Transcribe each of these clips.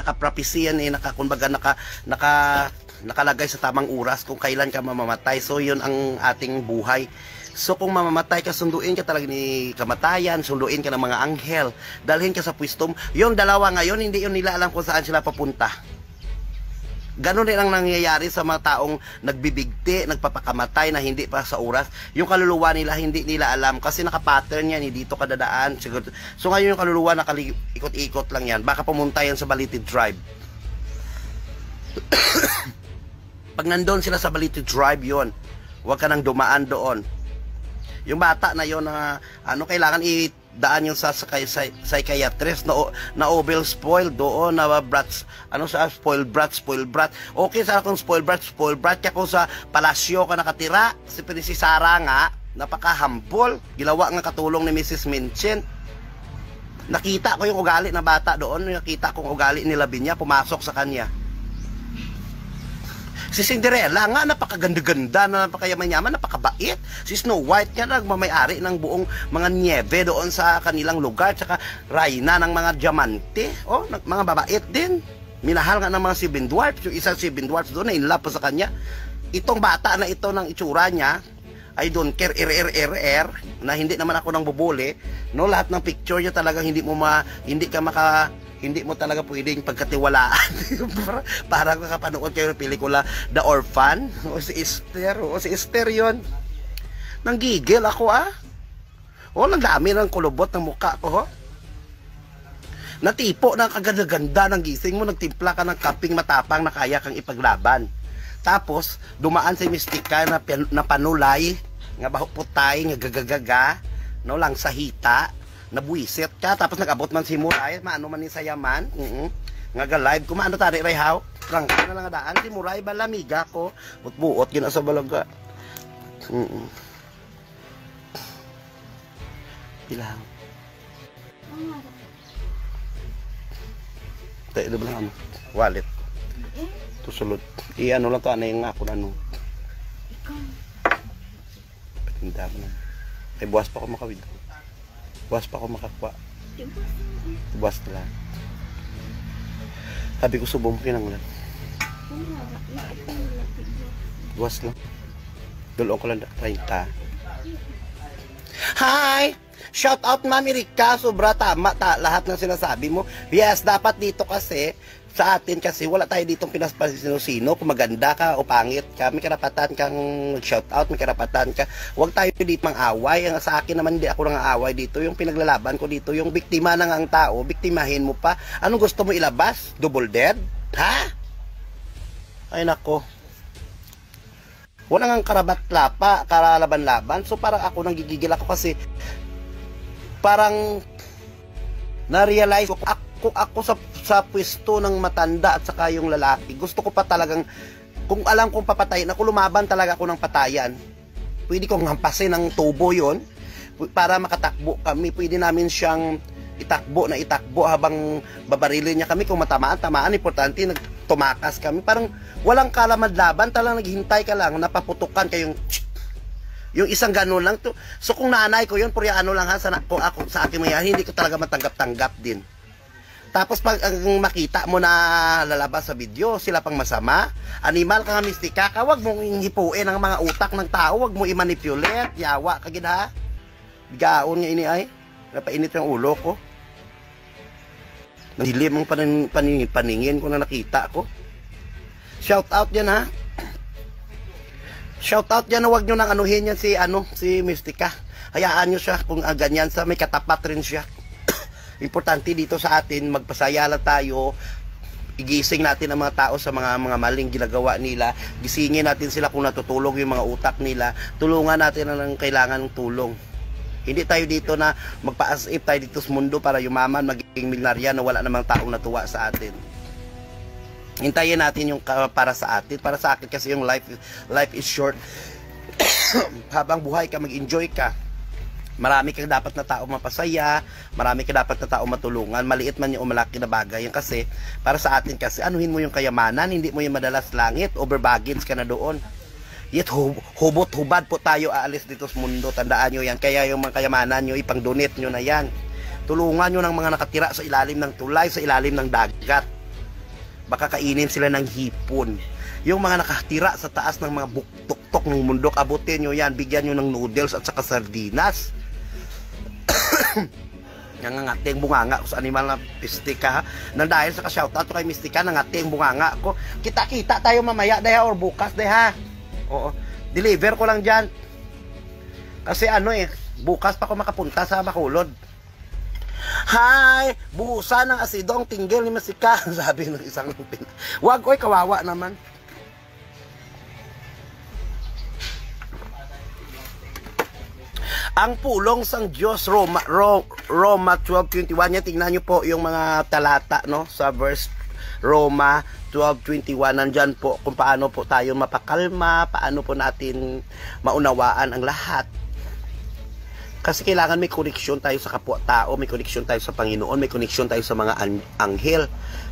naka-prophecy yan eh, kumbaga nakalagay sa tamang oras kung kailan ka mamamatay. So yun ang ating buhay. So kung mamamatay ka, sunduin ka talaga ni kamatayan, sunduin ka ng mga anghel, dalhin ka sa pwistom. Yung dalawa ngayon, hindi yun nila alam kung saan sila papunta. Ganon din ang nangyayari sa mga taong nagbibigti, nagpapakamatay na hindi pa sa oras. Yung kaluluwa nila, hindi nila alam kasi nakapattern yan, dito ka dadaan. So ngayon yung kaluluwa, nakalikot-ikot lang yan. Baka pumunta yan sa Balite Drive. Pag nandun sila sa Balite Drive yon, huwag ka nang dumaan doon. Yung bata na yon na kailangan idaan yung sa psychiatrist na over spoiled doon na brats, spoiled brat. Okay sa akong spoiled brat kaya kung sa palasyo ka nakatira, si Sara nga napaka-humble, gilawa nga katulong ni Mrs. Minchin. Nakita ko yung ugali na bata doon, nakita kong ugali ni Lavinia pumasok sa kanya. Si Cinderella nga, napakaganda-ganda, napakayaman-yaman, napakabait. Si Snow White nga, nagmamayari ng buong mga niebe doon sa kanilang lugar. Tsaka Raina ng mga diamante. Mga babait din. Minahal nga ng mga Seven Dwarfs. Yung isang Seven Dwarfs doon, na-inlove pa sa kanya. Itong bata na ito ng itsura niya, I don't care, na hindi naman ako nang bubuli. No, lahat ng picture niya talagang hindi mo talaga pwedeng pagkatiwalaan. Parang nakapanood kayo ng pelikula The Orphan o si Esther yun. Nanggigil ako ang dami ng kulubot ng mukha ko natipo ng kaganda-ganda ng gising mo, nagtimpla ka ng kaping matapang na kaya kang ipaglaban. Tapos dumaan si Mystica na panulay nga bahuputay nga gagagaga no lang sa hita, nabuisit ka, tapos nag-abot man si Muray, maano man ni Sayaman, nga ga-live, kumaano tari ray how, prangka na lang daan, si Muray, balamiga ko, buot-buot, gina sa balaga. Bilang. Tayo lang wallet. Tusulod. Ano lang to, ano yung ako na patinda mo na. Ay, buwas pa ako makawid. Buwas pa ako makakwa. Buwas na lang. Sabi ko subong pinanglan. Buwas lang. Dulong ko lang 30. Hi! Shout out Mami Rika. Sobra tama lahat ng sinasabi mo. Yes, dapat dito kasi sa atin kasi wala tayo ditong pinasino-sino kung maganda ka o pangit ka, may karapatan kang shout out, may karapatan ka. Huwag tayo dito mang away. Sa akin naman hindi ako nang away dito. Yung pinaglalaban ko dito, yung biktima na ang tao, biktimahin mo pa. Anong gusto mo ilabas? Double dead? Ha? Ay nako. Wala nang karabat-lapa, karalaban-laban. So parang ako nang gigigil ako kasi parang na-realize ko ako sa pwesto ng matanda at saka yung lalaki, gusto ko pa talagang, kung alam kong papatayin ako, lumaban talaga ako ng patayan. Pwede kong hampasin ng tubo yon para makatakbo kami. Pwede namin siyang itakbo habang babarilin niya kami. Kung tamaan, importante tumakas kami. Parang walang kalamad-laban, talagang naghihintay ka lang, napaputukan kayong yung isang ganun lang to. So kung nanay ko yun, purya ano lang kung ako sa akin mayan, hindi ko talaga matanggap-tanggap din. Tapos pag makita mo na lalabas sa video, sila pang masama, animal ka nga Mystica ka, wag mong hipuin ang mga utak ng tao, wag mo i-manipulate, yawa ka gid ha. Bigaon nga ini ay, napainit yung ulo ko. Nadilim ang paningin ko na nakita ko. Shout out yan ha. Shout out yan, wag nyo nang anuhin yan si Mystica. Hayaan nyo siya kung ganyan sa may katapat rin siya. Importante dito sa atin, magpasaya lang tayo, igising natin ang mga tao sa mga maling ginagawa nila, gisingin natin sila kung natutulog yung mga utak nila, tulungan natin ang kailangan ng tulong. Hindi tayo dito na magpa-as-if tayo dito sa mundo para yumaman, maging milyonarya na wala namang taong natuwa sa atin. Hintayin natin yung para sa atin, para sa akin kasi yung life is short. Habang buhay ka, mag-enjoy ka. Marami kang dapat na tao mapasaya, marami kang dapat na tao matulungan, maliit man yung malaki na bagay. Yan kasi, para sa atin kasi, anuhin mo yung kayamanan, hindi mo yung madalas langit, over baggage ka na doon. Yet hubot-hubad po tayo aalis dito sa mundo, tandaan nyo yan. Kaya yung mga kayamanan nyo, ipang-donate nyo na yan. Tulungan nyo ng mga nakatira sa ilalim ng tulay, sa ilalim ng dagat. Baka kainin sila ng hipon. Yung mga nakatira sa taas ng mga buktok-tok ng mundok, abutin nyo yan, bigyan nyo ng noodles at saka sardinas. Nangangating bunganga ko sa animal na Mystica. Nang dahil sa ka-shoutout ko kay Mystica, nangating bunganga ko. Kita-kita tayo mamaya dahil or bukas dahil ha. Oo. Deliver ko lang dyan. Kasi bukas pa ako makapunta sa Bacolod. Hi! Buhusan ng asidong tinggil ni Mystica. Sabi ng isang wag ko'y kawawa naman. Ang pulong sang Diyos, Roma 12:21, yan, tingnan nyo po yung mga talata, no, sa verse Roma 12:21, nandyan po kung paano po tayo mapakalma, paano po natin maunawaan ang lahat. Kasi kailangan may koneksyon tayo sa kapwa-tao, may koneksyon tayo sa Panginoon, may koneksyon tayo sa mga anghel.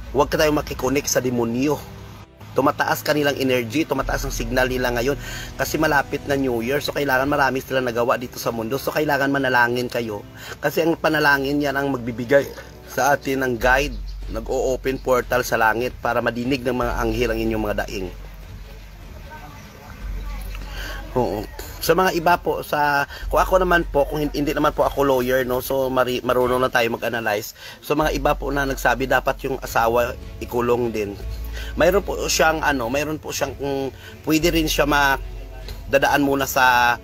Huwag ka tayo makikonek sa demonyo. Tumataas kanilang energy, tumataas ang signal nila ngayon kasi malapit na New Year, so kailangan marami silang nagawa dito sa mundo, so kailangan manalangin kayo kasi ang panalangin yan ang magbibigay sa atin ng guide, nag-o-open portal sa langit para madinig ng mga anghel ang inyong mga daing. Oo. Sa mga iba po, kung ako naman po, kung hindi naman po ako lawyer, no, so marunong na tayo mag-analyze. So mga iba po na nagsabi dapat yung asawa ikulong din. Mayroon po siyang pwede rin siya dadaan muna sa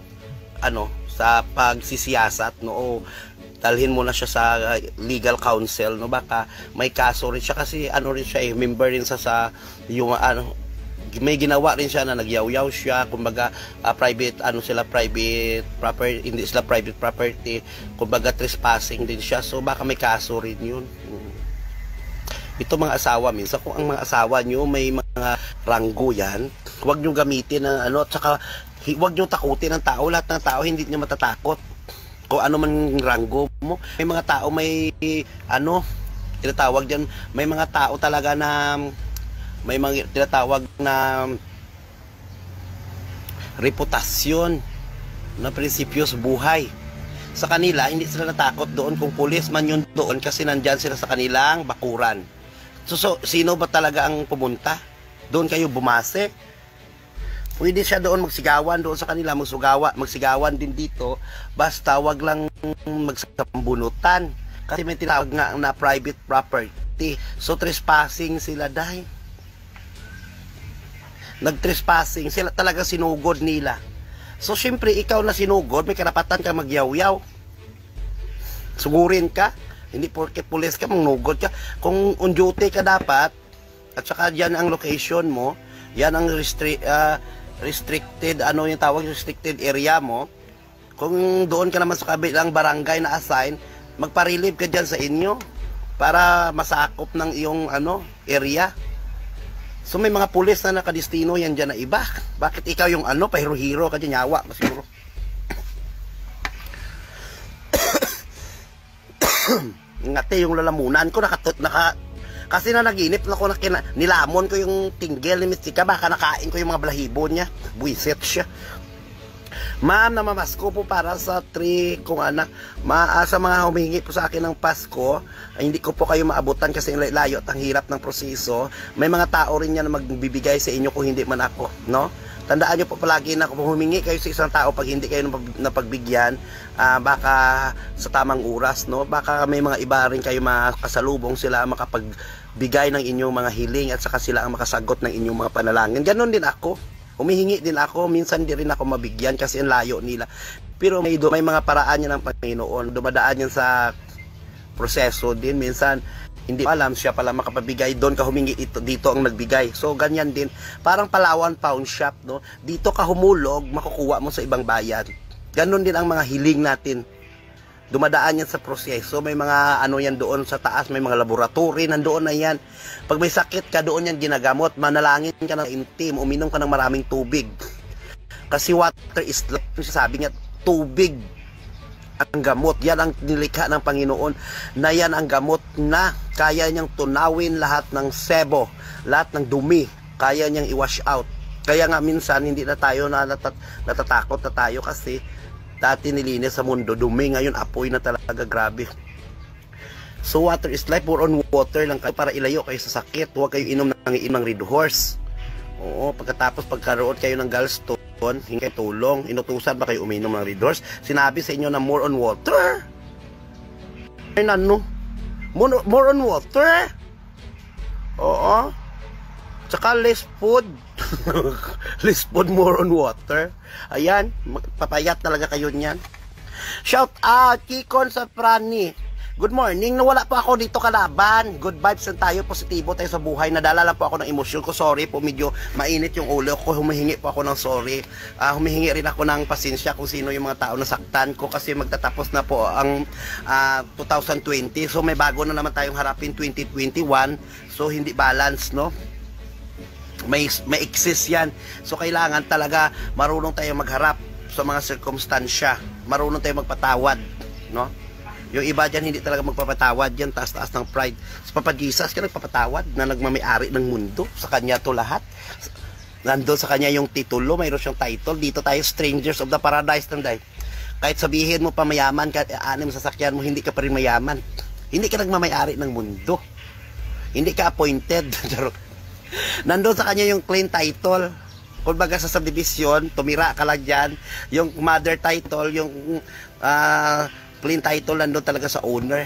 sa pagsisiyasat, no, o dalhin muna siya sa legal counsel, no, baka may kaso rin siya kasi rin siya member rin sa yung may ginawa rin siya na nagyaw-yaw siya, kumbaga private property, hindi sila private property, kumbaga trespassing din siya, so baka may kaso rin yun. Ito mga asawa, minsan kung ang mga asawa nyo may mga ranggo yan, huwag nyo gamitin ng at saka huwag nyo takutin ng tao. Lahat ng tao hindi nyo matatakot kung ano man ranggo mo. May mga tao may tinatawag dyan, may mga tao talaga na may mga tinatawag na reputasyon na prinsipyos buhay. Sa kanila, hindi sila natakot doon kung pulis man yun doon kasi nandyan sila sa kanilang bakuran. So sino ba talaga ang pumunta? Doon kayo bumase? Pwede siya doon magsigawan doon sa kanila, magsigawan din dito, basta wag lang magsambunutan. Kasi may tinawag nga na private property. So trespassing sila dahil. Nag-trespassing sila, talaga sinugod nila. So syempre ikaw na sinugod, may karapatan ka magyaw-yaw. Sugurin ka. Hindi porket pulis ka, mangnugod ka. Kung on duty ka dapat, at saka yan ang location mo, yan ang restricted, yung tawag, restricted area mo. Kung doon ka naman sa kabilang barangay na assign, magpa-relieve ka dyan sa inyo para masakop ng iyong area. So may mga pulis na nakadistino yan dyan na iba. Bakit ikaw yung pahiro-hiro ka dyan, yawa siguro. Ngate yung lalamunan ko kasi naginip na ko nilamon ko yung tinggil ni Mystica, baka nakain ko yung mga balahibo niya. Buisit siya. Ma'am, namamasko po para sa 3 kung sa mga humingi po sa akin ng Pasko, hindi ko po kayo maabutan kasi layo at ang hirap ng proseso. May mga tao rin yan na magbibigay sa inyo kung hindi man ako, no? Tandaan nyo po palagi na kung humingi kayo sa isang tao, pag hindi kayo napagbigyan, baka sa tamang oras, no? Baka may mga iba rin kayo makasalubong, sila makapagbigay ng inyong mga hiling at saka sila ang makasagot ng inyong mga panalangin. Ganon din ako. Humihingi din ako, minsan di rin ako mabigyan kasi ang layo nila. Pero may mga paraan yan ng Panginoon. Dumadaan yan sa proseso din. Minsan, hindi alam siya pala makapabigay. Doon ka humingi, dito ang nagbigay. So, ganyan din. Parang Palawan Pawn Shop, no? Dito ka humulog, makukuha mo sa ibang bayan. Ganon din ang mga hiling natin. Dumadaan yan sa proseso. May mga yan doon sa taas, may mga laboratory, nandoon na yan. Pag may sakit ka, doon yan ginagamot. Manalangin ka ng intim, uminom ka ng maraming tubig. Kasi water is life. Sabi niya, tubig ang gamot. Yan ang nilikha ng Panginoon, na yan ang gamot na kaya niyang tunawin lahat ng sebo, lahat ng dumi, kaya niyang i-wash out. Kaya nga minsan hindi na tayo natatakot na tayo kasi dati nilinis sa mundo, dumi, ngayon apoy na talaga, grabe. So water is life, more on water lang kayo para ilayo kayo sa sakit. Huwag kayo inom ng Red Horse. Oo, pagkatapos pagkaroon kayo ng gallstone, hingi kayo tulong. Inutusan ba kayo uminom ng Red Horse? Sinabi sa inyo na more on water. Ay nano? More on water? Oo. Tsaka less food. Less food, more on water. Ayan, papayat talaga kayo niyan. Shout out, Kikon sa Prani. Good morning, nawala po ako dito kalaban. Good vibes lang tayo, positibo tayo sa buhay. Nadala lang po ako ng emosyon ko. Sorry po, medyo mainit yung ulo ko. Humihingi po ako ng sorry. Humihingi rin ako ng pasensya kung sino yung mga tao na saktan ko. Kasi magtatapos na po ang 2020. So may bago na naman tayong harapin 2021. So hindi balance, no? May excess yan. So kailangan talaga marunong tayong magharap sa mga sirkumstansya. Marunong tayong magpatawad, no? Yung iba dyan hindi talaga magpapatawad yan, taas-taas ng pride. Sa Papa Jesus ka nagpapatawad na nagmamay-ari ng mundo. Sa kanya to lahat. Nandun sa kanya yung titulo, mayroon siyang title. Dito tayo, strangers of the paradise. Tanday. Kahit sabihin mo pa mayaman, kahit anim sasakyan mo, hindi ka pa rin mayaman. Hindi ka nagmamay-ari ng mundo. Hindi ka appointed. Nandun sa kanya yung clean title. Kung baga sa subdivision, tumira ka lang dyan. Yung mother title, yung clean title nandun talaga sa owner.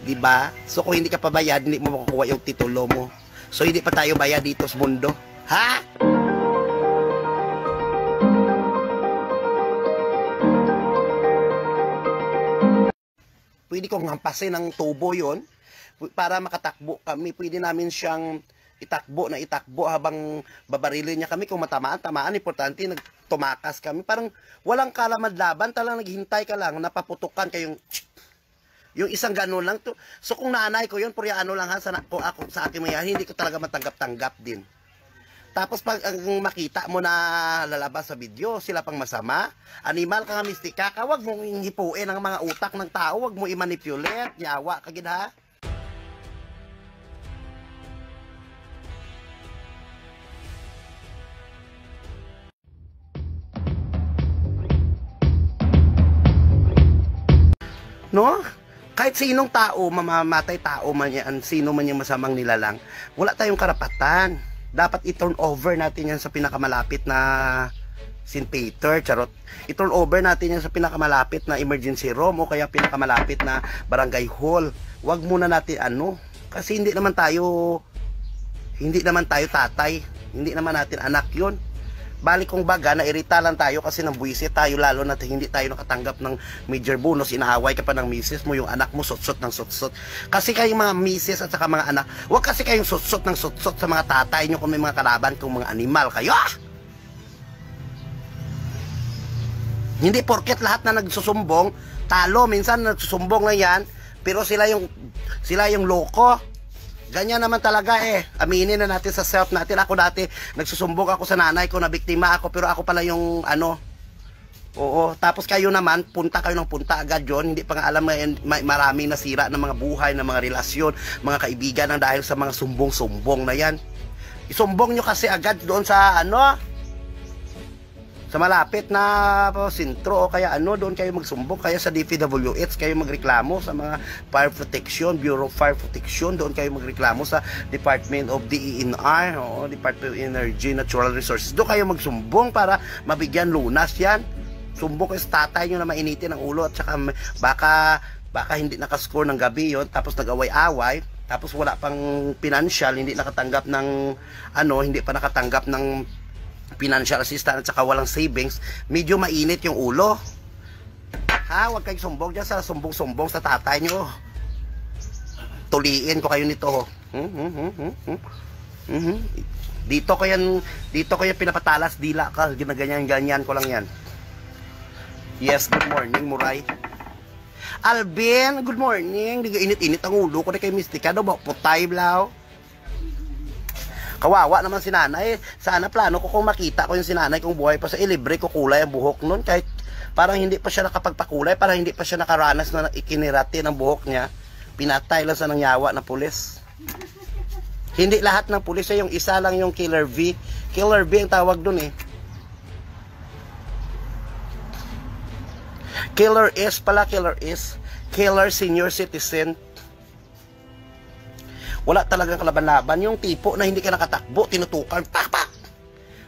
Diba? So kung hindi ka pa bayad, hindi mo makukuha yung titulo mo. So hindi pa tayo bayad dito sa mundo. Ha? Pwede kong hampasin ng tubo yon para makatakbo kami. Pwede namin siyang itakbo habang babarilin niya kami. Kung tamaan, importante tumakas kami. Parang walang kalamad-laban, talagang naghihintay ka lang, napaputukan kayong yung isang ganun lang. So kung nanay ko yun, purya ano lang ha, kung ako sa akin mayan, hindi ko talaga matanggap-tanggap din. Tapos pag makita mo na lalabas sa video, sila pang masama, animal ka nga mistika ka, wag mong hipuin ang mga utak ng tao, wag mo i-manipulate, yawa ka gid ha. No? Kahit sinong tao, mamamatay tao man yan, sino man yung masamang nilalang, wala tayong karapatan. Dapat i-turn over natin yan sa pinakamalapit na St. Peter, charot. I-turn over natin yan sa pinakamalapit na emergency room o kaya pinakamalapit na barangay hall. Huwag muna natin kasi hindi naman tayo tatay, hindi naman natin anak yun. Balik kong baga, nairita lang tayo kasi nang buwisit tayo, lalo na hindi tayo nakatanggap ng major bonus. Inaaway ka pa ng misis mo, yung anak mo sutsot ng sutsot. Kasi kayong mga misis at saka mga anak, huwag kasi kayong sutsot ng sutsot sa mga tatay nyo kung may mga kalaban, kung mga animal kayo. Hindi porket lahat na nagsusumbong talo, minsan nagsusumbong na yan, pero sila yung loko. Ganyan naman talaga aminin na natin sa self natin. Ako dati, nagsusumbong ako sa nanay ko na biktima ako, pero ako pala yung oo, tapos kayo naman, punta kayo ng punta agad yon. Hindi pa nga alam ngayon, maraming nasira ng mga buhay, ng mga relasyon, mga kaibigan ng dahil sa mga sumbong-sumbong na yan. Isumbong nyo kasi agad doon sa sa malapit na sentro o kaya doon kayo magsumbong, kaya sa DPWH kayo magreklamo, sa mga Fire Protection, Bureau of Fire Protection, doon kayo magreklamo sa Department of DENR, Department of Energy, Natural Resources, doon kayo magsumbong para mabigyan lunas yan. Sumbong kayo sa tatay nyo na mainitin ang ulo at saka baka hindi nakascore ng gabi yon, tapos nag-away-away, tapos wala pang financial, hindi nakatanggap ng hindi pa nakatanggap ng financial assistance at saka walang savings, medyo mainit yung ulo. Ha, huwag kayong sumbong dyan sa sumbong-sumbong sa tatay nyo. Tuliin ko kayo nito. Dito ko yan pinapatalas, dila ka, ginaganyan-ganyan ko lang yan. Yes, good morning, Muray. Alvin, good morning. Di init-init ang ulo ko na kay Mystica daw, putay blaw. Kawawa naman si nanay. Sana plano ko kung makita ko yung si nanay kung buhay pa sa ilibre ko kulay ang buhok nun. Kahit parang hindi pa siya nakapagpakulay, parang hindi pa siya nakaranas na ikinirati ng buhok niya. Pinatay lang sa nangyawa na pulis. Hindi lahat ng pulis, yung isa lang yung Killer V. Killer V ang tawag dun Killer is pala, Killer is. Killer senior citizen. wala talagang kalaban-laban. Yung tipo na hindi ka nakatakbo, tinutukan, pak, pak.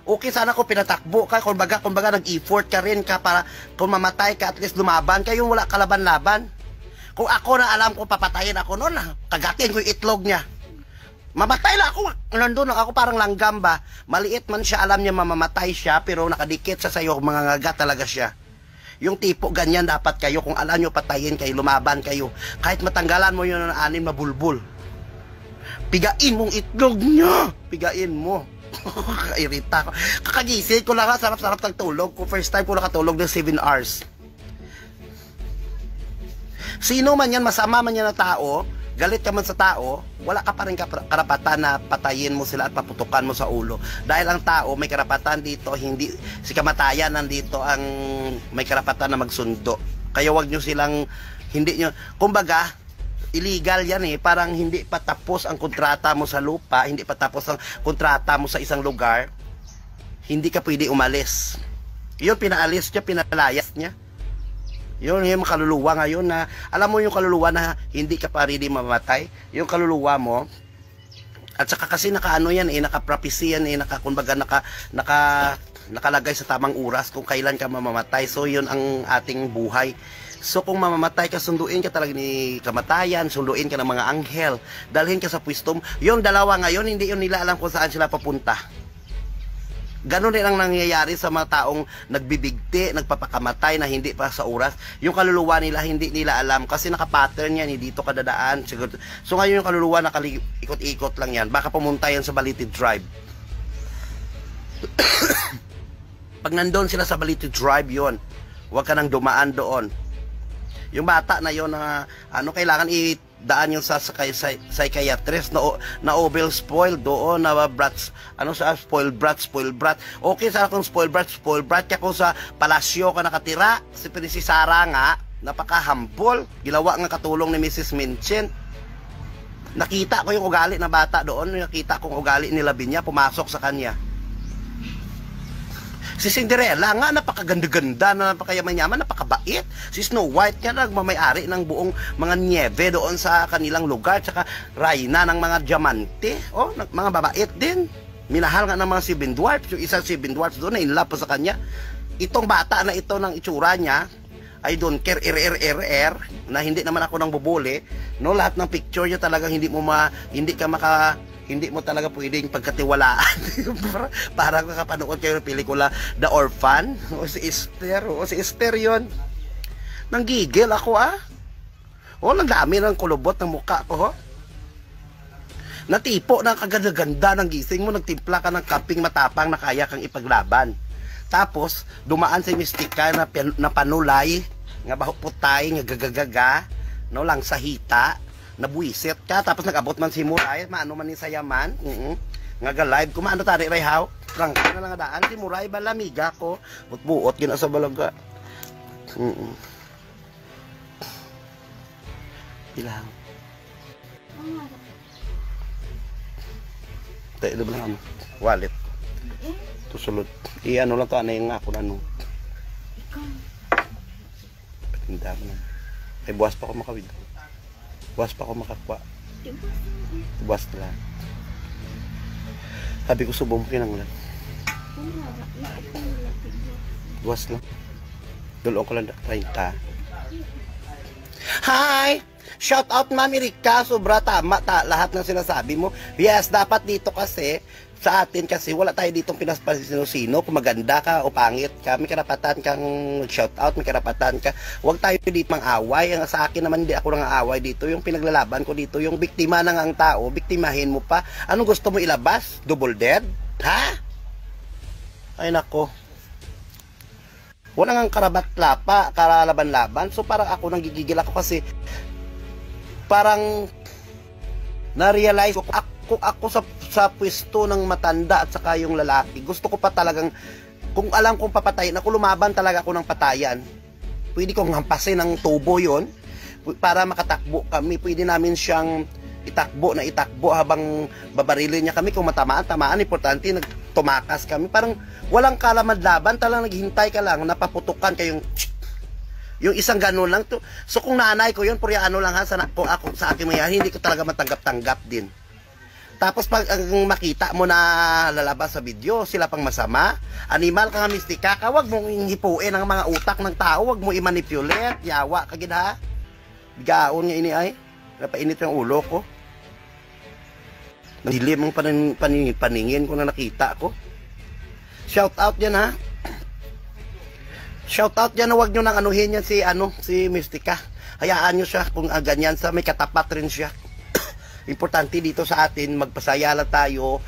Okay, sana kung pinatakbo ka, kumbaga nag-effort ka rin ka para kung mamatay ka, at least lumaban ka, yung wala kalaban-laban. Kung ako na alam ko papatayin ako noon, kagatin ko yung itlog niya. Mamatay lang ako. Nandun ako parang langgam ba. Maliit man siya, alam niya mamamatay siya, pero nakadikit sa sayo, mga ngagat talaga siya. Yung tipo, ganyan dapat kayo. Kung alam nyo patayin kayo, lumaban kayo. Kahit matanggalan mo yun ng 6 na bulbul. Pigain mong itlog niya. Pigain mo. Kakairita ko. Kakagising ko lang, sarap-sarap ng tulog. Kung first time ko nakatulog ng 7 hours. Sino man yan, masama man yan na tao, galit ka man sa tao, wala ka pa rin karapatan na patayin mo sila at paputukan mo sa ulo. Dahil ang tao may karapatan dito, hindi si kamatayan nandito ang may karapatan na magsundo. Kaya wag nyo silang, hindi nyo, kumbaga, illegal yan parang hindi pa tapos ang kontrata mo sa lupa, hindi pa tapos ang kontrata mo sa isang lugar, hindi ka pwede umalis. Yun, pinaalis niya, pinalayas niya. Yun yung kaluluwa ngayon na, alam mo yung kaluluwa na hindi ka pa ready mamamatay, yung kaluluwa mo, at saka kasi nakaano yan naka-prophecy yan kumbaga nakalagay sa tamang oras kung kailan ka mamamatay. So yun ang ating buhay. So kung mamamatay ka, sunduin ka talaga ni kamatayan, sunduin ka ng mga anghel, dalhin ka sa pwesto. Yung dalawa ngayon, hindi yun nila alam kung saan sila papunta. Ganon din ang nangyayari sa mga taong nagbibigti, nagpapakamatay na hindi pa sa oras. Yung kaluluwa nila, hindi nila alam kasi nakapattern yan, dito ka dadaan. So ngayon yung kaluluwa, nakalikot-ikot lang yan. Baka pumunta yan sa Balite Drive. Pag nandun sila sa Balite Drive yon, huwag ka nang dumaan doon. Yung bata na yon na kailangan daan yung sa psychiatrist na over spoiled doon na brats, spoiled brat. Okay sa akong spoiled brat ka kung sa palasyo ka nakatira. Si Sara nga, napaka-humble, ginawa nga katulong ni Mrs. Minchin. Nakita ko yung ugali na bata doon, nakita kong ugali nila Binya, pumasok sa kanya. Si Cinderella nga, napakaganda-ganda, napakayaman-yaman, napakabait. Si Snow White nga, nagmamayari ng buong mga nieve doon sa kanilang lugar. Tsaka Raina ng mga diamante. Oh, mga babait din. Minahal nga ng mga 7 dwarfs. Yung isang 7 dwarfs doon, na in love pa sa kanya. Itong bata na ito ng itsura niya, I don't care, na hindi naman ako nang bubuli. No, lahat ng picture niya talagang hindi mo talaga pwedeng pagkatiwalaan. Parang nakapanood kayo ng pelikula The Orphan, o si Esther yun. Nanggigil ako ang dami ng kulubot ng mukha ko Natipo ng kaganda-ganda ng gising mo, nagtimpla ka ng kaping matapang na kaya kang ipaglaban. Tapos dumaan sa mistika na panulay, nga bahuputay, nga gagagaga, no lang sa hita. Nabuisit ka, tapos nag-abot man si Muray, maano man ni Sayaman, nga ga-live, kumaano tari ray how, prangka na lang daan, si Muray ba lamiga ko, buot-buot, gina sa balaga. Ilang. Tayo doon lang wallet. Tusulod. Ano lang to, ano yung ako na ano. Patinda mo na. Ay, buwas pa ako makawid. Buwas pa ako makakuha. Buwas na lang. Sabi ko subong kinanglan. Buwas lang. Dulong ko lang 30. Hi! Shout out Mami Rika. Sobra tama lahat ng sinasabi mo. Yes, dapat dito kasi sa atin kasi wala tayo ditong pinasino-sino. Kung maganda ka o pangit ka, may karapatan kang shout out, may karapatan ka. Huwag tayo dito mang away. Sa akin naman hindi ako nang aaway dito. Yung pinaglalaban ko dito, yung biktima na ang tao, biktimahin mo pa. Anong gusto mo ilabas? Double dead? Ha? Ay nako. Wala nang karalaban-laban. So parang ako nanggigigil ako kasi parang na-realize ko ako sa pwesto ng matanda at saka yung lalaki, gusto ko pa talagang, kung alam kong papatayin ako, lumaban talaga ako ng patayan. Pwede kong hampasin ng tubo yon para makatakbo kami. Pwede namin siyang itakbo habang babarilin niya kami. Kung tamaan, importante tumakas kami. Parang walang kalamad-laban, talagang naghintay ka lang, napaputukan kayong yung isang ganun lang to. So kung nanay ko yun, purya ano lang kung ako sa akin mayari, hindi ko talaga matanggap-tanggap din. Tapos pag ang makita mo na lalabas sa video, sila pang masama. Animal ka nga mistika ka, wag mong hipuin ang mga utak ng tao, wag mo i-manipulate, yawa ka gid ha. Bigaon nga ini ay, napainit yung ulo ko. Dilim ang paningin ko na nakita ko. Shout out yan ha. Shout out yan, wag nyo nang anuhin yan si Mystica. Hayaan nyo siya kung ganyan sa may katapat rin siya. Importante dito sa atin, magpasaya lang tayo,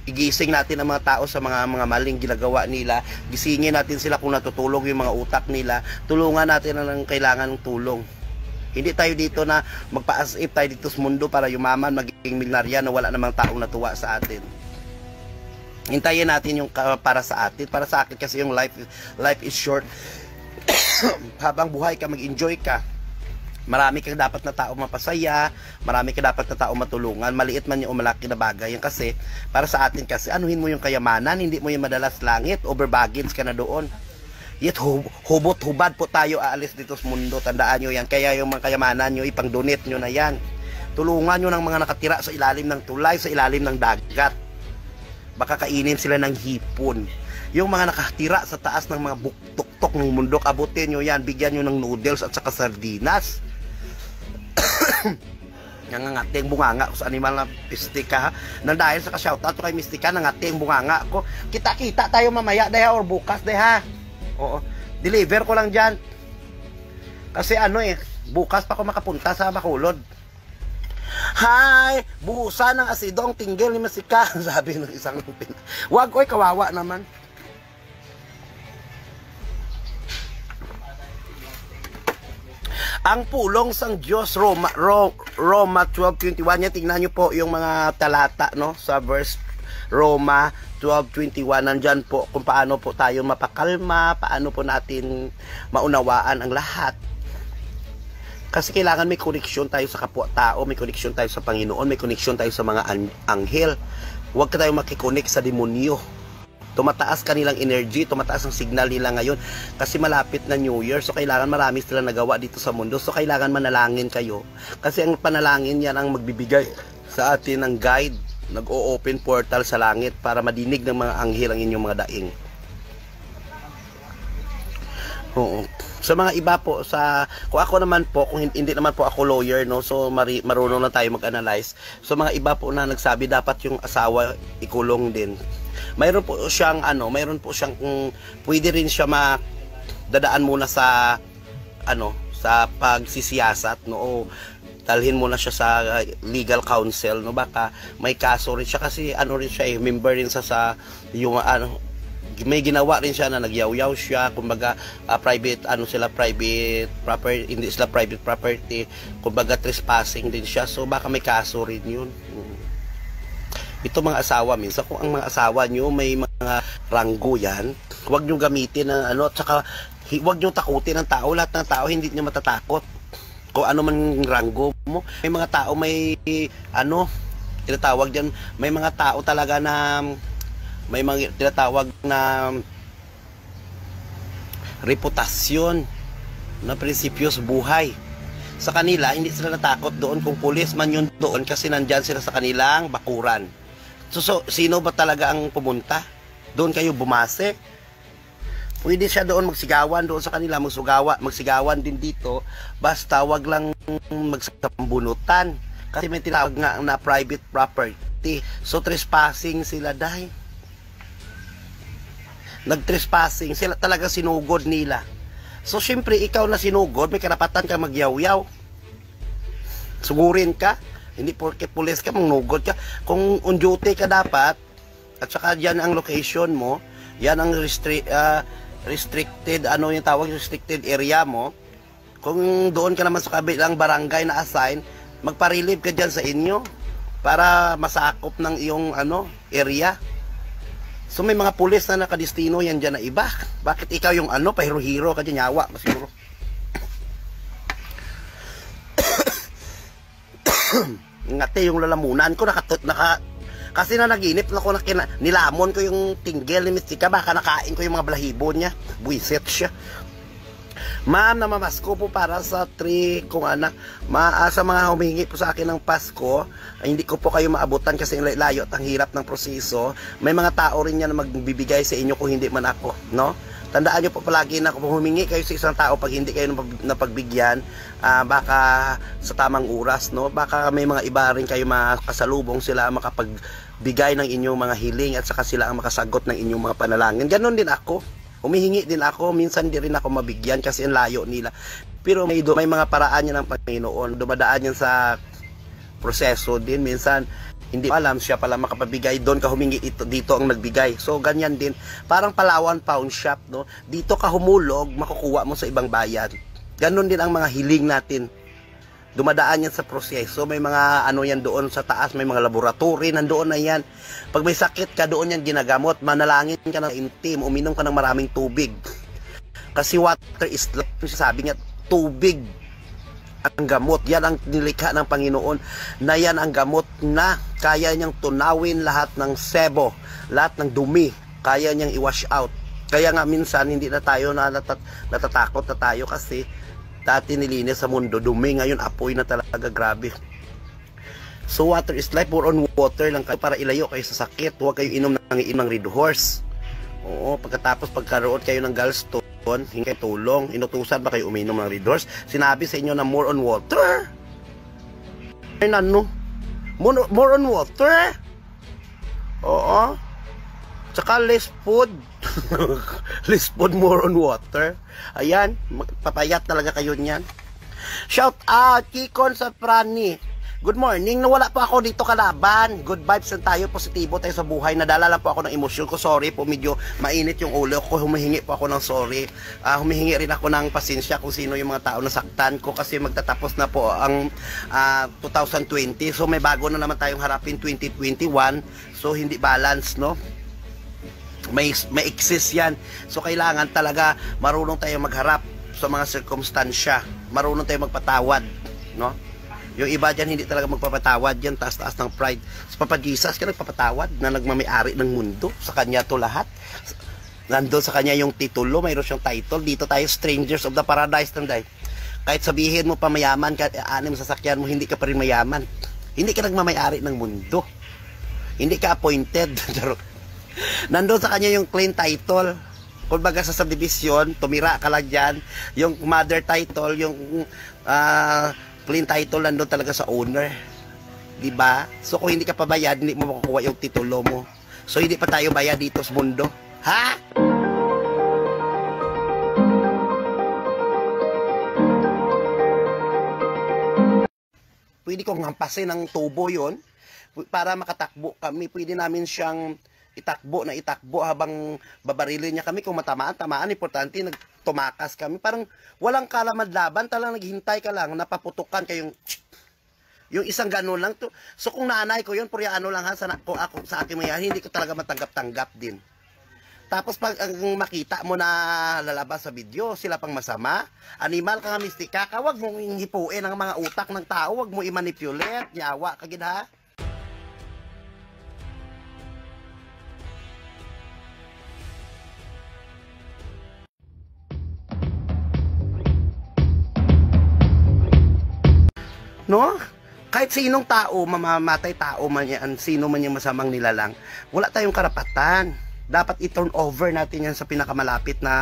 igising natin ang mga tao sa mga maling ginagawa nila, gisingin natin sila kung natutulog yung mga utak nila, tulungan natin ang kailangan ng tulong. Hindi tayo dito na magpa-as if tayo dito sa mundo para yumaman, magiging milyonarya na wala namang taong natuwa sa atin. Hintayin natin yung para sa atin, para sa akin kasi yung life is short. Habang buhay ka, mag-enjoy ka. Marami kang dapat na tao mapasaya, marami kang dapat na tao matulungan, maliit man yung malaki na bagay. Yan kasi, para sa atin kasi, anuhin mo yung kayamanan, hindi mo yung madalas langit, over baggage ka na doon. Yet hubot-hubad po tayo aalis dito sa mundo, tandaan nyo yan. Kaya yung mga kayamanan nyo, ipang-donate nyo na yan. Tulungan nyo ng mga nakatira sa ilalim ng tulay, sa ilalim ng dagat. Baka kainin sila ng hipon. Yung mga nakatira sa taas ng mga buktok-tok ng mundo, abutin nyo yan, bigyan nyo ng noodles at saka sardinas. Nangangating bunganga ko sa animal na Mystica. Nang dahil sa ka-shoutout ko kay Mystica, nangating bunganga ko. Kita-kita tayo mamaya dahil or bukas dahil. Oo. Deliver ko lang dyan. Kasi bukas pa ako makapunta sa Bacolod. Hi! Buhusan ng asidong tinggil ni Mystica. Sabi ng isang wag ko'y kawawa naman. Ang pulong sang Diyos, Roma 12:21. Yan, tingnan nyo po yung mga talata, no? Sa verse Roma 12:21. Nandyan po kung paano po tayo mapakalma, paano po natin maunawaan ang lahat. Kasi kailangan may koneksyon tayo sa kapwa-tao, may koneksyon tayo sa Panginoon, may koneksyon tayo sa mga anghel. Huwag ka tayo makikonek sa demonyo. Tumataas kanilang energy, tumataas ang signal nila ngayon kasi malapit na New Year, so kailangan marami sila nagawa dito sa mundo, so kailangan manalangin kayo kasi ang panalangin yan ang magbibigay sa atin ng guide, nag-o-open portal sa langit para madinig ng mga anghel ang inyong mga daing. Oo. Sa mga iba po, kung ako naman po, kung hindi naman po ako lawyer, no, so marunong na tayo mag-analyze. So mga iba po na nagsabi dapat yung asawa ikulong din. Mayroon po siyang pwede rin siya dadaan muna sa sa pagsisiyasat, no, o dalhin muna siya sa legal counsel, no, baka may kaso rin siya kasi rin siya member rin sa yung may ginawa rin siya na nagyaw-yaw siya, kumbaga private property, hindi sila private property, kumbaga trespassing din siya, so baka may kaso rin yun. Ito mga asawa, minsan kung ang mga asawa nyo may mga ranggo yan, huwag nyo gamitin ng at saka huwag nyo takutin ng tao. Lahat ng tao hindi nyo matatakot kung ano man ranggo mo. May mga tao tinatawag dyan, may mga tao talaga na may mga tinatawag na reputasyon na prinsipyos buhay. Sa kanila, hindi sila natakot doon kung pulis man yun doon kasi nandyan sila sa kanilang bakuran. So sino ba talaga ang pumunta? Doon kayo bumase? Pwede siya doon magsigawan doon sa kanila, magsigawan din dito, basta wag lang magsambunutan. Kasi may tinawag nga na private property. So trespassing sila dahil. Nag-trespassing sila, talaga sinugod nila. So syempre ikaw na sinugod, may karapatan ka magyaw-yaw. Sugurin ka. Hindi porke pulis ka, mangnugod ka. Kung on duty ka dapat, at saka yan ang location mo, yan ang restricted, yung tawag, restricted area mo. Kung doon ka naman sa kabilang barangay na assign, magpa-relieve ka dyan sa inyo para masakop ng iyong area. So may mga pulis na nakadistino yan dyan na iba. Bakit ikaw yung pahiro-hiro ka dyan, yawa, masiguro. Ngati yung lalamunan ko, kasi naginip ako nilamon ko yung tinggil ni Mystica, baka nakain ko yung mga balahibo niya. Buisit siya. Ma'am, namamasko po para sa 3 kung anak. Sa mga humihingi po sa akin ng Pasko, hindi ko po kayo maabutan kasi layo at ang hirap ng proseso. May mga tao rin yan na magbibigay sa inyo kung hindi man ako, no? Tandaan nyo po palagi na kung humingi kayo sa isang tao, pag hindi kayo napagbigyan, baka sa tamang oras, no? Baka may mga iba rin kayo makasalubong, sila makapagbigay ng inyong mga hiling at saka sila ang makasagot ng inyong mga panalangin. Ganon din ako. Humihingi din ako, minsan di rin ako mabigyan kasi ang layo nila. Pero may mga paraan yan ng Panginoon. Dumadaan yan sa proseso din. Minsan, hindi alam siya pala makapabigay. Doon ka humingi, dito ang nagbigay. So, ganyan din. Parang Palawan Pawn Shop, no? Dito ka humulog, makukuha mo sa ibang bayan. Ganon din ang mga hiling natin. Dumadaan yan sa proseso. May mga ano yan doon sa taas, may mga laboratory nandoon na yan. Pag may sakit ka, doon yan ginagamot. Manalangin ka ng intim, uminom ka ng maraming tubig. Kasi water is life. Sabi niya, tubig ang gamot. Yan ang nilikha ng Panginoon, na yan ang gamot na kaya niyang tunawin lahat ng sebo, lahat ng dumi, kaya niyang i-wash out. Kaya nga minsan hindi na tayo natatakot na tayo kasi dati nilinis sa mundo, dumi, ngayon apoy na talaga, grabe. So water is life, more on water lang kayo para ilayo kayo sa sakit. Huwag kayo inom ng Red Horse. Oo, pagkatapos pagkaroon kayo ng gallstone, hingi kayo tulong, inutusan ba kayo uminom ng Red Horse? Sinabi sa inyo na more on water. Ay nano? More on water? Oo. Tsaka less food. Less food, more on water. Ayan, papayat talaga kayo niyan. Shout out, Kikon sa Prani. Good morning, nawala po ako dito kalaban. Good vibes lang tayo, positibo tayo sa buhay. Nadala lang po ako ng emosyon ko. Sorry po, medyo mainit yung ulo ko. Humihingi po ako ng sorry. Humihingi rin ako ng pasensya kung sino yung mga tao na saktan ko kasi magtatapos na po ang 2020. So may bago na naman tayong harapin 2021. So hindi balance, no? May excess yan. So kailangan talaga marunong tayo magharap sa mga sirkumstansya. Marunong tayo magpatawad, no? Yung iba dyan hindi talaga magpapatawad yan, taas-taas ng pride. Sa Papa Jesus ka nagpapatawad na nagmamay-ari ng mundo. Sa kanya to lahat. Nandun sa kanya yung titulo, mayroon siyang title. Dito tayo, strangers of the paradise. Tanday. Kahit sabihin mo pa mayaman, kahit anim sasakyan mo, hindi ka pa rin mayaman. Hindi ka nagmamay-ari ng mundo. Hindi ka appointed. Nandun sa kanya yung clean title. Kung baga sa subdivision, tumira ka lang dyan. Yung mother title, yung clean title, nandun talaga sa owner. Diba? So kung hindi ka pa bayad, hindi mo makukuha yung titulo mo. So hindi pa tayo bayad dito sa mundo. Ha? Pwede kong hampasin ng tubo yon para makatakbo kami. Pwede namin siyang itakbo habang babarilin niya kami. Kung tamaan, importante tumakas kami. Parang walang kalamad-laban, talagang naghihintay ka lang, napaputukan kayong yung isang ganun lang to. So kung nanay ko yun, purya ano lang ha, kung ako sa akin mayan, hindi ko talaga matanggap-tanggap din. Tapos pag ang makita mo na lalabas sa video, sila pang masama, animal ka nga mistika ka, wag mong hipuin ang mga utak ng tao, wag mo i-manipulate, yawa ka gid ha. No? Kahit sinong tao, mamamatay tao man yan, sino man yung masamang nilalang, wala tayong karapatan. Dapat i-turn over natin yan sa pinakamalapit na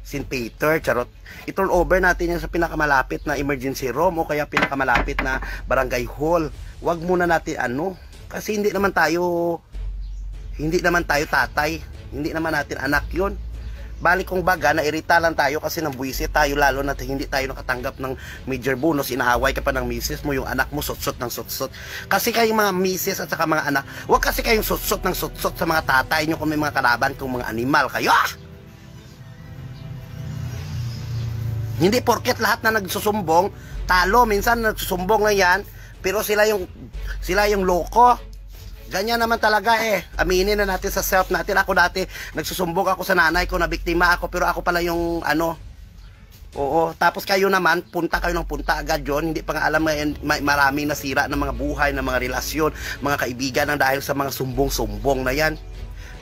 St. Peter, charot. I-turn over natin yan sa pinakamalapit na emergency room o kaya pinakamalapit na barangay hall. Wag muna natin kasi hindi naman tayo tatay, hindi naman natin anak yun. Balik kong baga, nairita lang tayo kasi nang buwisit tayo, lalo na hindi tayo nakatanggap ng major bonus. Inaaway ka pa ng misis mo, yung anak mo sutsot ng sutsot. Kasi kayong mga misis at saka mga anak, huwag kasi kayong sutsot ng sutsot sa mga tatay nyo kung may mga kalaban, kung mga animal kayo. Hindi porket lahat na nagsusumbong talo, minsan nagsusumbong lang yan, pero sila yung loko. Ganyan naman talaga aminin na natin sa self natin. Ako dati, nagsusumbong ako sa nanay ko, na biktima ako, pero ako pala yung oo. Tapos kayo naman, punta kayo ng punta agad yun. Hindi pa nga alam, maraming nasira ng mga buhay, ng mga relasyon, mga kaibigan ng dahil sa mga sumbong-sumbong na yan.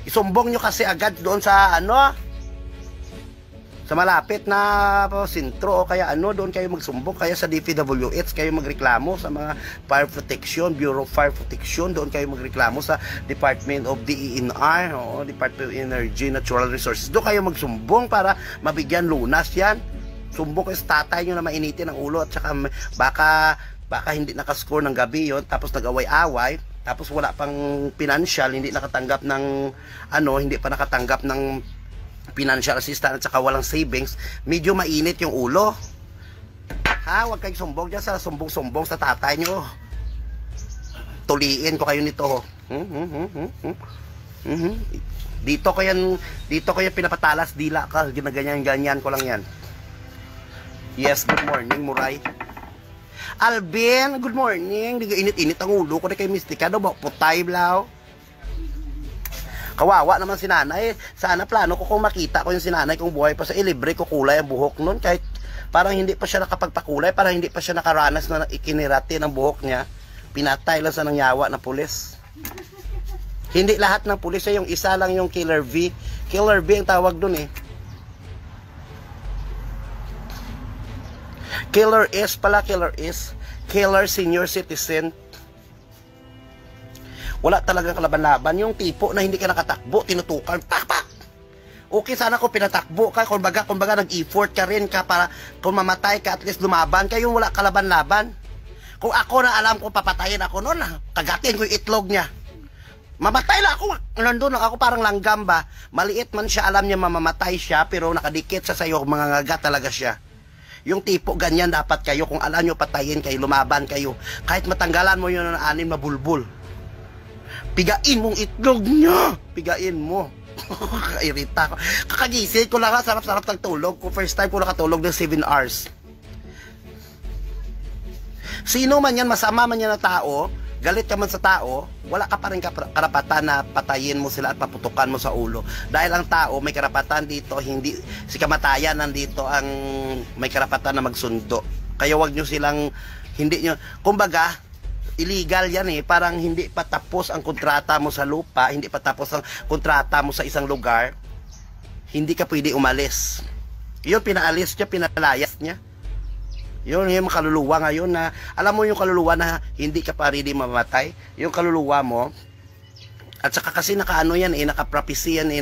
Isumbong nyo kasi agad doon sa sa malapit na sentro o kaya ano, doon kayo magsumbong, kaya sa DPWH kayo magreklamo, sa mga Fire Protection, Bureau of Fire Protection, doon kayo magreklamo sa Department of DENR, o Department of Energy, Natural Resources, doon kayo magsumbong para mabigyan lunas yan. Sumbong kayo sa tatay nyo na mainitin ang ulo at saka baka hindi nakascore ng gabi yon, tapos nag-away-away, tapos wala pang financial, hindi nakatanggap ng hindi pa nakatanggap ng financial assistance at saka walang savings, medyo mainit yung ulo. Ha, huwag kayong sumbong dyan sa sumbong-sumbong sa tatay nyo. Tuliin ko kayo nito. Dito ko yan pinapatalas, dila ka, ginaganyan-ganyan ko lang yan. Yes, good morning, Muray. Alvin, good morning. Di init-init ang ulo ko na kay Mystica daw, putay blaw. Kawawa naman si nanay. Sana plano ko kung makita ko yung si nanay kung buhay pa sa ilibre ko kulay ang buhok nun. Kahit parang hindi pa siya nakapagpakulay, parang hindi pa siya nakaranas na ikinirati ng buhok niya. Pinatay lang sa nangyawa na pulis. Hindi lahat ng pulis, yung isa lang yung Killer V. Killer V ang tawag dun eh. Killer S pala, Killer S. Killer Senior Citizen. Wala talagang kalaban-laban. Yung tipo na hindi ka nakatakbo, tinutukan, pak! Okay, sana kung pinatakbo ka, kumbaga nag-effort ka rin ka para kung mamatay ka, at least lumaban ka, yung wala kalaban-laban. Kung ako na alam ko papatayin ako noon, kagatin ko yung itlog niya. Mamatay lang ako. Nandun ako parang langgam ba. Maliit man siya, alam niya mamamatay siya, pero nakadikit sa sayo, mga ngaga talaga siya. Yung tipo ganyan dapat kayo, kung alam nyo patayin kayo, lumaban kayo. Kahit matanggalan mo yun ng 6 na bulbul. Pigain mong itlog niya. Pigain mo. Kakairita ko. Kakagising ko lang, sarap-sarap ng tulog. Kung first time ko nakatulog ng 7 hours. Sino man yan, masama man yan na tao, galit ka man sa tao, wala ka pa rin karapatan na patayin mo sila at paputukan mo sa ulo. Dahil ang tao may karapatan dito, hindi si kamatayan nandito ang may karapatan na magsundo. Kaya wag nyo silang, hindi nyo, kumbaga, illegal yan eh, parang hindi pa tapos ang kontrata mo sa lupa, hindi pa tapos ang kontrata mo sa isang lugar, hindi ka pwede umalis. Yun, pinaalis niya, pinalayas niya. Yun yung kaluluwa ngayon na, alam mo yung kaluluwa na hindi ka pa ready mamatay, yung kaluluwa mo, at saka kasi nakaano yan eh, naka-prophecy yan eh,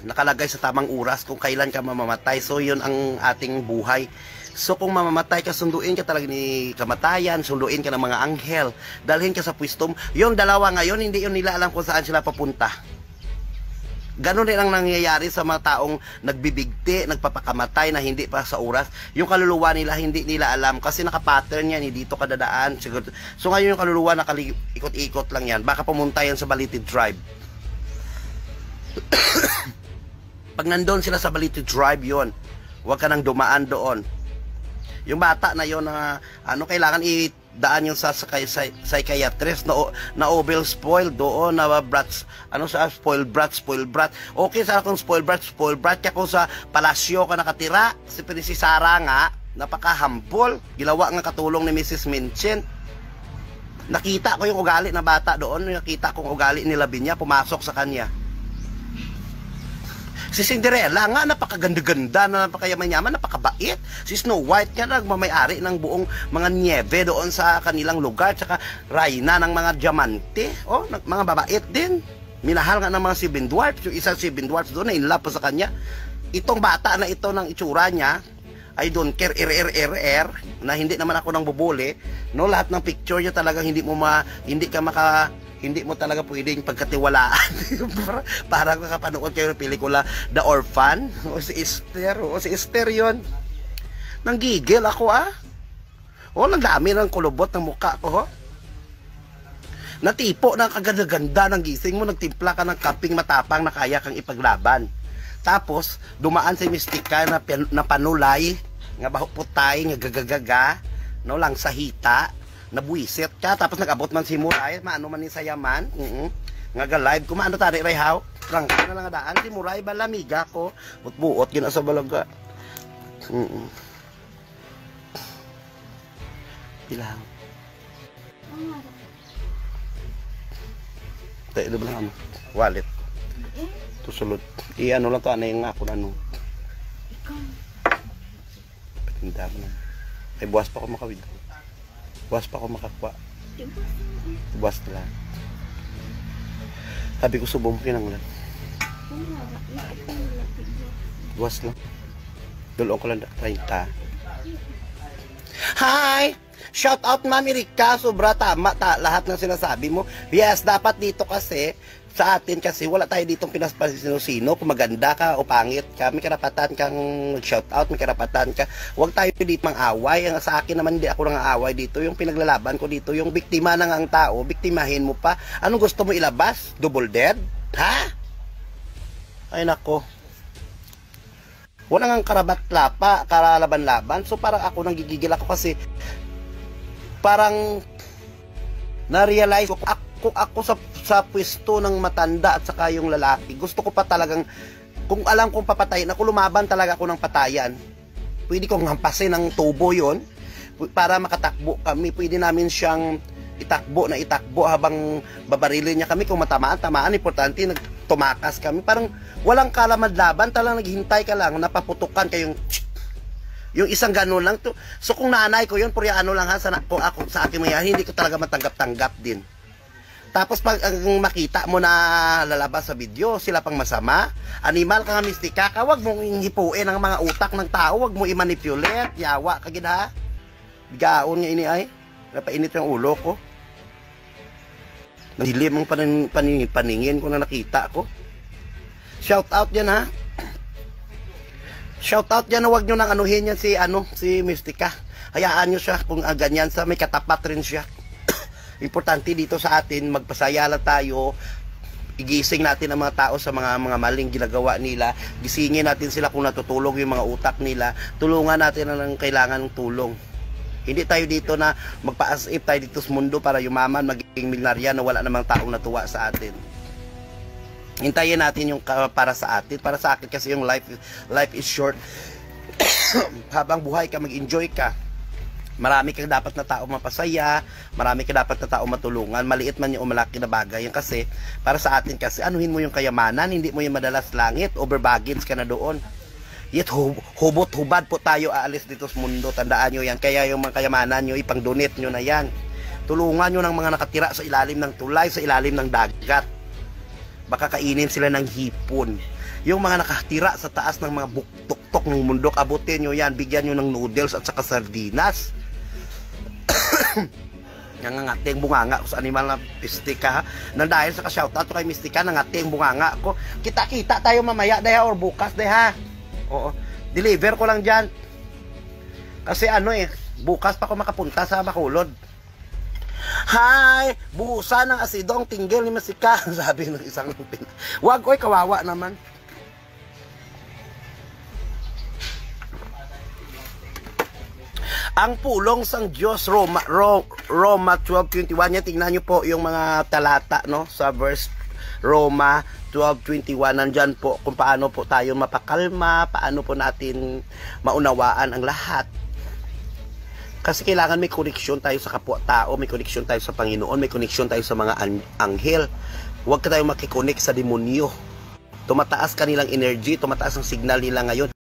nakalagay sa tamang oras kung kailan ka mamamatay. So yun ang ating buhay. So kung mamamatay ka, sunduin ka talaga ni kamatayan, sunduin ka ng mga anghel, dalhin ka sa pwesto. Yung dalawa ngayon, hindi yun nila alam kung saan sila papunta. Ganon din ang nangyayari sa mga taong nagbibigti, nagpapakamatay na hindi pa sa oras. Yung kaluluwa nila, hindi nila alam kasi nakapattern yan, dito kadadaan. So ngayon yung kaluluwa, nakalikot-ikot lang yan. Baka pumunta yan sa Balite Drive. Pag nandun sila sa Balite Drive yon, huwag ka nang dumaan doon. Yung bata na yon na kailangan idaan yung sa psychiatrist na over spoiled doon na brats, spoiled brat. Okay sana kung spoiled brat ka kung sa palasyo ka nakatira. Si Princess Sarah nga, napaka-humble, ginawa nga katulong ni Mrs. Minchin. Nakita ko yung ugali na bata doon, nakita kong ugali ni Lavinia, pumasok sa kanya. Si Cinderella nga, napakaganda-ganda, napakayaman-yaman, napakabait. Si Snow White nga, nagmamayari ng buong mga niebe doon sa kanilang lugar. Tsaka Raina ng mga diamante. Oh, mga babait din. Minahal nga ng mga 7 dwarfs. Yung isang 7 dwarfs doon, na in love pa sa kanya. Itong bata na ito ng itsura niya, I don't care, na hindi naman ako nang bubuli. No, lahat ng picture niya talagang hindi mo talaga pwedeng pagkatiwalaan. Parang nakapanood kayo ng pelikula The Orphan, o si Esther yun. Nanggigil ako ang dami ng kulubot ng mukha ko Natipo ng kaganda-ganda ng gising mo, nagtimpla ka ng kaping matapang na kaya kang ipaglaban. Tapos dumaan sa Mystica na panulay, nga bahuputay, nga gagagaga, no lang sa hita. Nabuisit ka, tapos nag-abot man si Muray, maano man ni Sayaman, nga ga-live, kumaano tari ray how, prangka na lang daan, si Muray ba lamiga ko, buot gina sa balaga. Ilang. Tayo na ba wallet. susulod. Ano lang to, ano yung ako na ano. Patinda mo na. Ay, buwas pa ako makawid. Buwas pa ako makakwa. Buwas na lang. Sabi ko subong kinanglan. Buwas lang. Dulong ko lang 30. Hi! Shout out Mami Rica, sobra tama lahat ng sinasabi mo. Yes, dapat dito kasi sa atin kasi wala tayo ditong pinasino-sino kung maganda ka o pangit ka, may karapatan kang shout out, may karapatan ka. Huwag tayo dito mang-away. Ang sa akin naman hindi ako nang aaway dito. Yung pinaglalaban ko dito, yung biktima na ang tao, biktimahin mo pa. Anong gusto mo ilabas? Double dead? Ha? Ay nako. Wala nang karabat-lapa, karalaban-laban. So parang ako nang gigigil ako kasi parang na-realize ko ako sa pwesto ng matanda at saka yung lalaki. Gusto ko pa talagang, kung alam kong papatayin ako, lumaban talaga ako ng patayan. Pwede kong hampasin ng tubo yon para makatakbo kami. Pwede namin siyang itakbo habang babarilin niya kami. Kung tamaan, importante tumakas kami. Parang walang kalamad-laban, talagang naghihintay ka lang, napaputukan kayong yung isang ganun lang to. So kung nanay ko yun, purya ano lang ha, kung ako sa akin mangyari, hindi ko talaga matanggap-tanggap din. Tapos pag makita mo na lalabas sa video, sila pang masama, animal ka nga mistika ka, wag mong hipuin ang mga utak ng tao, wag mo i-manipulate, yawa ka gina. Bigaon nga ini ay, napainit yung ulo ko. Nadilim ang paningin ko na nakita ko. Shout out yan ha. Shout out yan, wag nyo nang anuhin yan si Mystica. Hayaan nyo siya kung ganyan sa may katapat rin siya. Importante dito sa atin, magpasaya lang tayo. Igising natin ang mga tao sa mga maling ginagawa nila. Gisingin natin sila kung natutulog yung mga utak nila. Tulungan natin ang kailangan ng tulong. Hindi tayo dito na magpa-as-if tayo dito sa mundo para yumaman, magiging milyonarya na wala namang taong natuwa sa atin. Hintayin natin yung para sa atin. Para sa akin kasi yung life is short. Habang buhay ka, mag-enjoy ka. Marami kang dapat na tao mapasaya, marami kang dapat na tao matulungan, maliit man yung malaki na bagay. Yan kasi, para sa atin kasi, anuhin mo yung kayamanan, hindi mo yung madalas langit, over baggage ka na doon. Yet hubot-hubad po tayo aalis dito sa mundo, tandaan nyo yan. Kaya yung mga kayamanan nyo, ipang-donate nyo na yan. Tulungan nyo ng mga nakatira sa ilalim ng tulay, sa ilalim ng dagat. Baka kainin sila ng hipon. Yung mga nakatira sa taas ng mga buktok-tok ng mundo, abutin nyo yan, bigyan nyo ng noodles at saka sardinas. Nangangating bunganga ko sa animal na Mystica. Nang dahil sa ka-shoutout ko kay Mystica, nangating bunganga ko. Kita-kita tayo mamaya dahil or bukas dahil ha. Oo, deliver ko lang dyan. Kasi bukas pa ako makapunta sa Bacolod. Hi! Buhusan ng asidong tinggil ni Mystica. Sabi ng isang wag ko'y kawawa naman. Ang pulong sang Diyos, Roma 12:21. Yan, tingnan nyo po yung mga talata, no? Sa verse Roma 12:21. Nandyan po kung paano po tayo mapakalma, paano po natin maunawaan ang lahat. Kasi kailangan may koneksyon tayo sa kapwa-tao, may koneksyon tayo sa Panginoon, may koneksyon tayo sa mga anghel. Huwag ka tayo makikonek sa demonyo. Tumataas kanilang energy, tumataas ang signal nila ngayon.